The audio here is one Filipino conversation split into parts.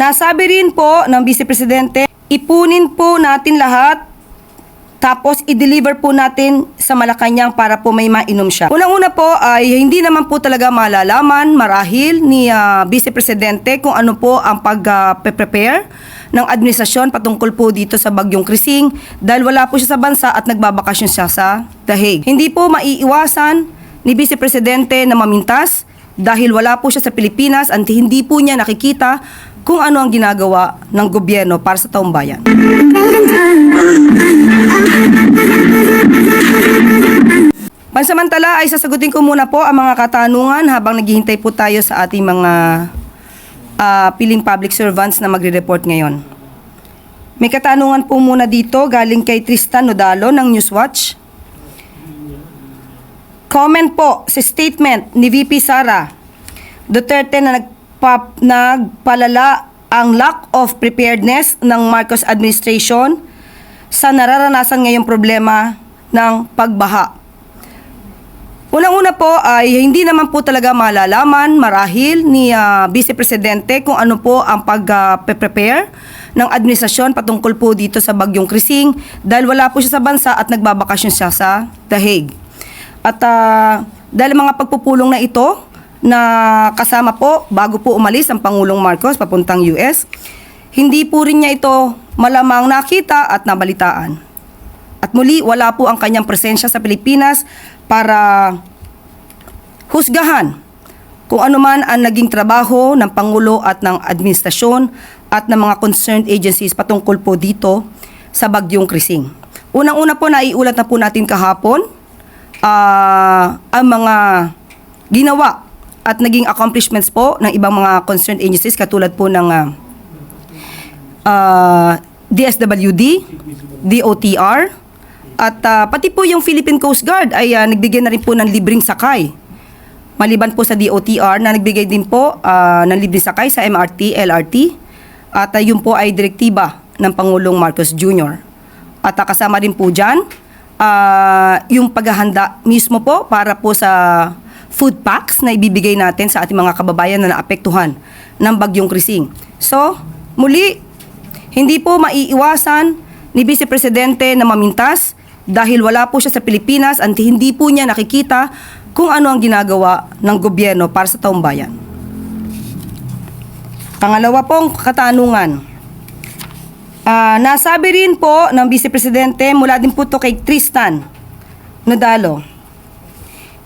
Nasabi rin po ng Vice Presidente, ipunin po natin lahat tapos i-deliver po natin sa Malacanang para po may mainom siya. Unang-una po ay hindi naman po talaga malalaman marahil ni Vice Presidente kung ano po ang pag-prepare ng administrasyon patungkol po dito sa Bagyong Krising dahil wala po siya sa bansa at nagbabakasyon siya sa The Hague. Hindi po maiiwasan ni Vice Presidente na mamintas dahil wala po siya sa Pilipinas at hindi po niya nakikita kung ano ang ginagawa ng gobyerno para sa taong bayan. Pansamantala ay sasagutin ko muna po ang mga katanungan habang naghihintay po tayo sa ating mga piling public servants na magre-report ngayon. May katanungan po muna dito galing kay Tristan Nodalo ng Newswatch. Comment po sa statement ni VP Sara Duterte na nagpalala ang lack of preparedness ng Marcos administration sa nararanasan ngayong problema ng pagbaha. Unang-una po ay hindi naman po talaga malalaman marahil ni Vice Presidente kung ano po ang pag-prepare ng administrasyon patungkol po dito sa Bagyong Krising dahil wala po siya sa bansa at nagbabakasyon siya sa The Hague. At dahil mga pagpupulong na ito na kasama po bago po umalis ang Pangulong Marcos papuntang US, hindi po rin niya ito malamang nakita at nabalitaan. At muli, wala po ang kanyang presensya sa Pilipinas para husgahan kung ano man ang naging trabaho ng Pangulo at ng administrasyon at ng mga concerned agencies patungkol po dito sa Bagyong Krising. Unang-una po, naiulat na po natin kahapon ang mga ginawa at naging accomplishments po ng ibang mga concerned agencies katulad po ng DSWD, DOTR, at pati po yung Philippine Coast Guard ay nagbigay na rin po ng libreng sakay. Maliban po sa DOTR na nagbigay din po ng libreng sakay sa MRT, LRT, at yun po ay direktiba ng Pangulong Marcos Jr. At kasama rin po dyan yung paghahanda mismo po para po sa food packs na ibibigay natin sa ating mga kababayan na naapektuhan ng Bagyong Krising. So, muli, hindi po maiiwasan ni Vice Presidente na mamintas dahil wala po siya sa Pilipinas at hindi po niya nakikita kung ano ang ginagawa ng gobyerno para sa taong bayan. Pangalawa pong katanungan. Nasabi rin po ng Vice Presidente, mula din po to kay Tristan Nodalo,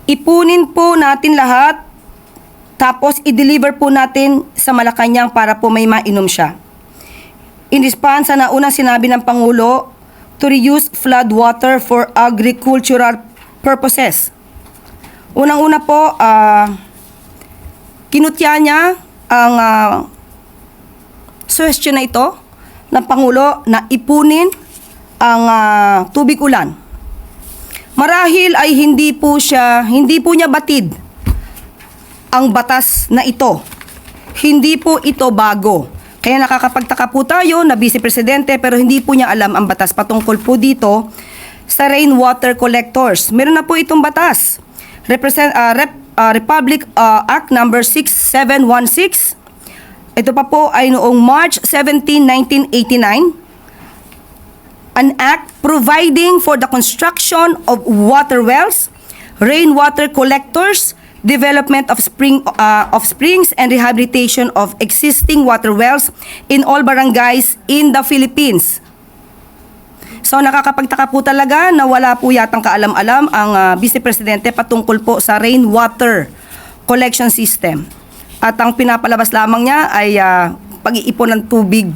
ipunin po natin lahat tapos i-deliver po natin sa Malacanang para po may mainom siya. In response sa naunang sinabi ng Pangulo to reuse flood water for agricultural purposes. Unang-una po, kinutya niya ang suggestion na ito ng Pangulo na ipunin ang tubig ulan. Marahil ay hindi po niya batid ang batas na ito. Hindi po ito bago. Kaya nakakapagtaka po tayo na Vice Presidente pero hindi po niya alam ang batas patungkol po dito sa rainwater collectors. Meron na po itong batas. Republic Act number 6716. Ito pa po ay noong March 17, 1989. An act providing for the construction of water wells, rainwater collectors, development of springs and rehabilitation of existing water wells in all barangays in the Philippines. So nakakapagtaka po talaga na wala po yatang kaalam-alam ang Vice Presidente patungkol po sa rainwater collection system. At ang pinapalabas lamang niya ay pag-iipon ng tubig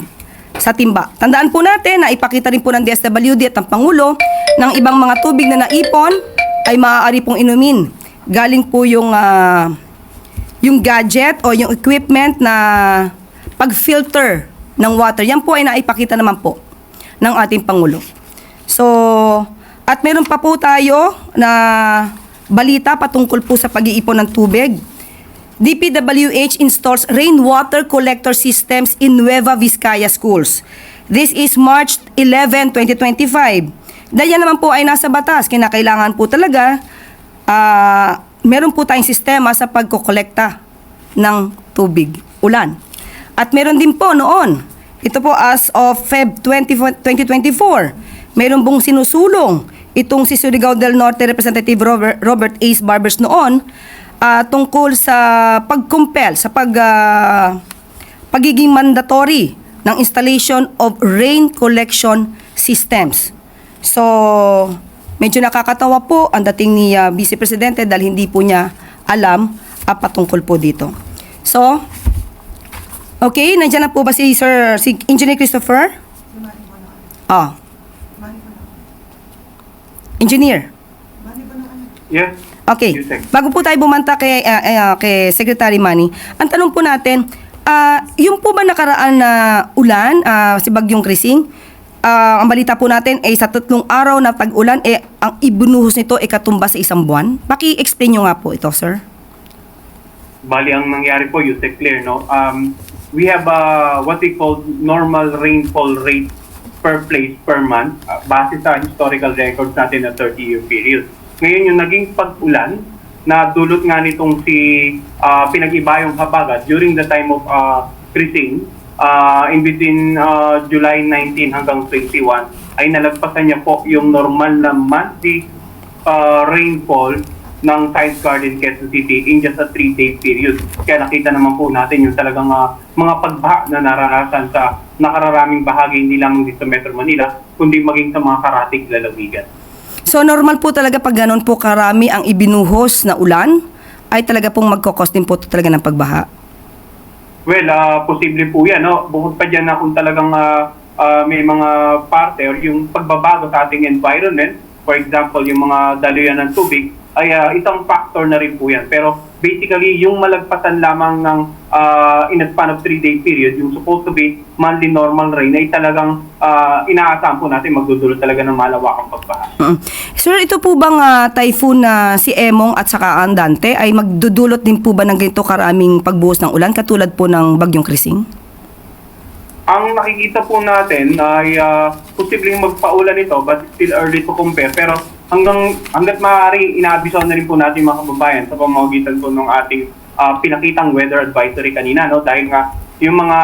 sa timba. Tandaan po natin na ipakita rin po ng DSWD at ng Pangulo ng ibang mga tubig na naipon ay maaari pong inumin. Galing po yung gadget o yung equipment na pag-filter ng water. Yan po ay naipakita naman po ng ating Pangulo. So, at meron pa po tayo na balita patungkol po sa pag-iipon ng tubig. DPWH installs rainwater collector systems in Nueva Vizcaya schools. This is March 11, 2025. Dahil yan naman po ay nasa batas. Kinakailangan po talaga meron po tayong sistema sa pagkokolekta ng tubig, ulan. At meron din po noon, ito po as of Feb 2024, meron pong sinusulong itong si Surigao del Norte Representative Robert Ace Barbers noon tungkol sa pag-compel, sa pagiging mandatory ng installation of rain collection systems. So, medyo nakakatawa po ang dating ni Vice Presidente dahil hindi po niya alam patungkol po dito. So, okay, nandiyan na po ba si Engineer Christopher? Engineer? Yes. Okay. Bago po tayo bumanta kay Secretary Manny, ang tanong po natin, yung po ba nakaraan na ulan, si Bagyong Krising, ang balita po natin ay sa 3 araw na tag-ulan, ang ibinuhos nito ay katumba sa 1 buwan. Paki-explain nyo nga po ito, sir. Bali, ang nangyari po, Yusek Clear, no? We have what we call normal rainfall rate per place per month base sa historical records natin na 30-year period. Ngayon, yung naging pag-ulan na dulot nga nitong si Pinag-Ibayong Habagat during the time of Krising, in between July 19 hanggang 21, ay nalagpasan niya po yung normal na monthly rainfall ng Science Garden, Quezon City in just a 3-day period. Kaya nakita naman po natin yung talagang mga pagbaha na naranasan sa nakararaming bahagi, hindi lamang dito sa Metro Manila, kundi maging sa mga karatig lalawigan. So normal po talaga pag ganun po karami ang ibinuhos na ulan, ay talaga pong magkakos din po talaga ng pagbaha? Well, posible po yan. No? Bukod pa dyan na kung talagang may mga parte or yung pagbabago sa ating environment, for example, yung mga daluyan ng tubig, ay isang factor na rin po yan. Pero basically, yung malagpasan lamang ng in a span of 3-day period, yung supposed to be monthly normal rain, ay talagang inaasahan po natin magdudulot talaga ng malawakang pagbaha. Sir, ito po bang typhoon na si Emong at saka ang Dante ay magdudulot din po ba ng ganito karaming pagbuhos ng ulan katulad po ng Bagyong Krising? Ang nakikita po natin ay posibleng magpaulan ito but still early to compare. Pero hanggat maaari, inaabisaw na rin po natin mga kababayan sa pamamagitan po ng ating pinakitang weather advisory kanina. No? Dahil nga yung mga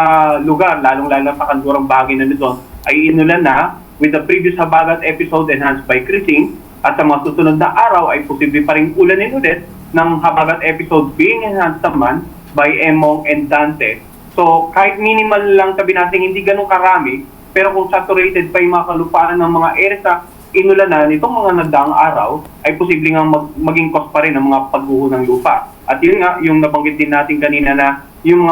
lugar, lalong-lalo sa kanlurang bahagi na Luzon, ay inulan na with the previous Habagat episode enhanced by Krising. At sa mga susunod na araw ay posible pa rin ulanin ulit ng Habagat episode being enhanced naman by Emong and Dante. So, kahit minimal lang sabi natin, hindi ganun karami, pero kung saturated pa yung mga kalupaan ng mga area sa inulanan nitong mga nagdaang araw, ay posibleng maging cause pa rin ang mga pagguho ng lupa. At yun nga, yung nabanggit din natin kanina na yung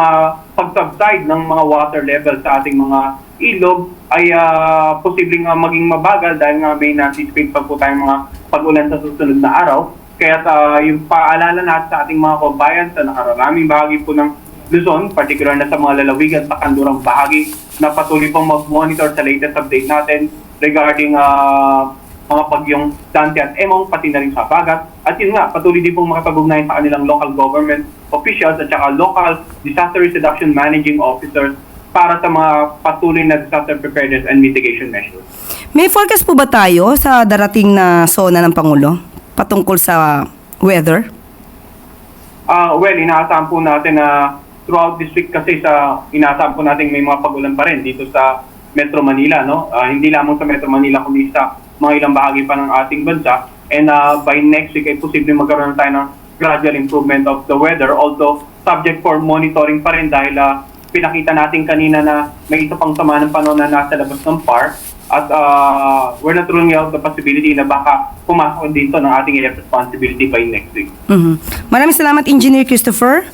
pag-subside ng mga water level sa ating mga ilog ay posibleng maging mabagal dahil nga may na-anticipate pa po tayong mga pag-ulan sa susunod na araw. Kaya yung paalala natin sa ating mga kabayan sa nakararaming bahagi po ng Luzon, particular na sa mga lalawigan sa kanlurang bahagi, na patuloy pong mag-monitor sa latest update natin regarding mga pagyong Dante at Emong, pati na rin sa Habagat. At yun nga, patuloy din pong makipag-ugnayan sa kanilang local government officials at saka local disaster risk reduction managing officers para sa mga patuloy na disaster preparedness and mitigation measures. May forecast po ba tayo sa darating na SONA ng Pangulo patungkol sa weather? Well, inaasahan po natin na throughout this week kasi inaasahan po natin may mga pag-ulan pa rin dito sa Metro Manila, no? Hindi lamang sa Metro Manila kundi sa mga ilang bahagi pa ng ating bansa. And by next week ay posible magkaroon tayo ng gradual improvement of the weather, although subject for monitoring pa rin dahil pinakita natin kanina na may isa pang sama ng panahon na nasa labas ng park at we're not ruling out the possibility na baka pumasok dito ng ating responsibility by next week. Maraming salamat, Engineer Christopher.